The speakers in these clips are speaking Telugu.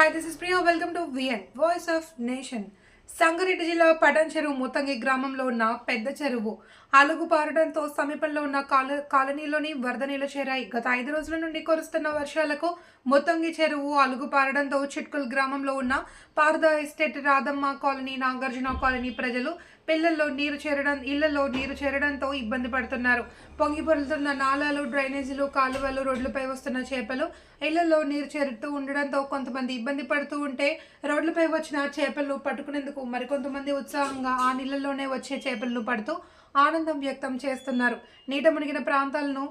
Hi, this is Priya. Welcome to VN, Voice of Nation. Sangareddy జిల్లా పటాన్ చెరువు ముత్తంగి గ్రామంలో ఉన్న పెద్ద చెరువు అలుగు పారడంతో సమీపంలో ఉన్న కాలనీలోని వరద నీళ్లు చేరాయి. గత 5 రోజుల నుండి కురుస్తున్న వర్షాలకు ముత్తంగి చెరువు అలుగు పారడంతో చిట్కుల్ గ్రామంలో ఉన్న Parada estate, Radhamma colony, Nagarjuna colony ప్రజలు ఇళ్లలో నీరు చేరడంతో ఇబ్బంది పడుతున్నారు. పొంగిపొరులుతున్న నాలాలు, డ్రైనేజీలు, కాలువలు, రోడ్లపై వస్తున్న చేపలు ఇళ్లలో నీరు చేరుతూ ఉండడంతో కొంతమంది ఇబ్బంది పడుతూ ఉంటే రోడ్లపై వచ్చిన చేపలను పట్టుకునేందుకు మరికొంతమంది ఉత్సాహంగా ఆ నీళ్లలోనే వచ్చే చేపలను పడుతూ ఆనందం వ్యక్తం చేస్తున్నారు. నీట మునిగిన ప్రాంతాలను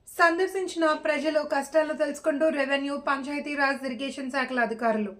సందర్శించిన ప్రజలు కష్టాలను తెలుసుకుంటూ రెవెన్యూ, పంచాయతీరాజ్, ఇరిగేషన్ శాఖల అధికారులు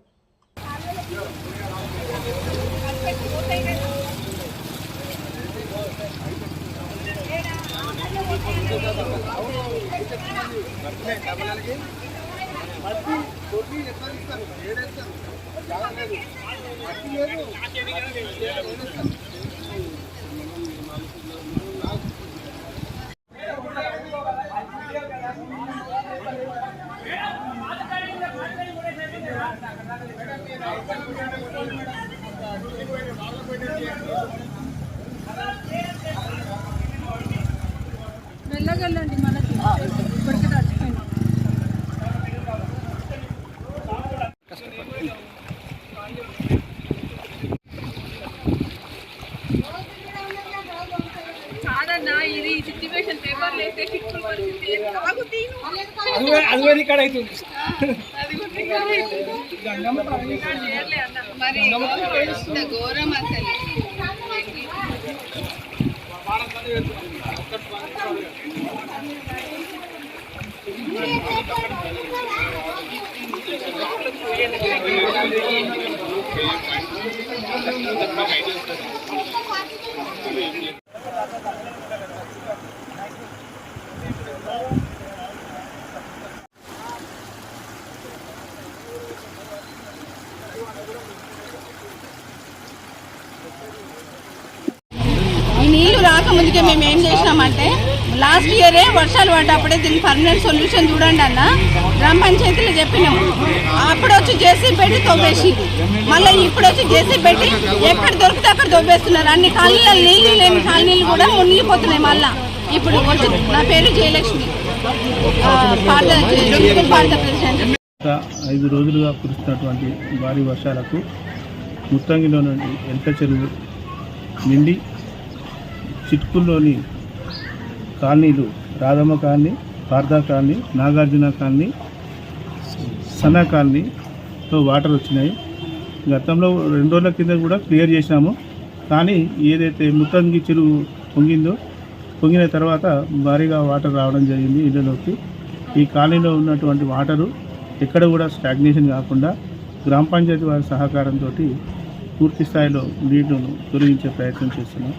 వెళ్ళగలండి. మనకి ఇప్పటికే తడిచిపోయింది. కాదన్నా, ఇది సిచ్యువేషన్ పేపర్లు వేస్తే చిక్కులు పరిస్థితి మరి ఘోరం అసలు. ఈ నీళ్లు రాకముందుకే మేము ఏం చేసినామంటే, లాస్ట్ ఇయరే వర్షాలు పడ్డప్పుడే దీనికి పర్మనెంట్ సొల్యూషన్ చూడండి అన్న గ్రామ పంచాయతీలో చెప్పినాము. అప్పుడు వచ్చి జేసీ పెట్టి తవ్వేసి, మళ్ళీ ఇప్పుడు వచ్చి జేసీ పెట్టి ఎక్కడ దొరికితే అక్కడ తవ్వేస్తున్నారు. అన్ని కాలనీలు, నీళ్లు లేని కాలనీలు కూడా మునిగిపోతున్నాయి. మళ్ళా ఇప్పుడు వచ్చి, నా పేరు జయలక్ష్మి, పారద ప్రెసిడెంట్. 5 రోజులుగా కురుస్తున్నటువంటి భారీ వర్షాలకు ముత్తంగిలో నుండి ఎల్క చెరువు నిండి చిట్కుల్లోని కాలనీలు, Radhamma colony, Parada colony, Nagarjuna colony, Sana కాలనీలో వాటర్ వచ్చినాయి. గతంలో 2 రోజుల కింద కూడా క్లియర్ చేసినాము. కానీ ఏదైతే ముత్తంగి చెరువు పొంగిన తర్వాత భారీగా వాటర్ రావడం జరిగింది ఇళ్లలోకి. ఈ కాలనీలో ఉన్నటువంటి వాటరు ఎక్కడ కూడా స్టాగ్నేషన్ కాకుండా గ్రామ పంచాయతీ వారి సహకారంతో పూర్తి స్థాయిలో నీళ్లను తొలగించే ప్రయత్నం చేస్తున్నాం.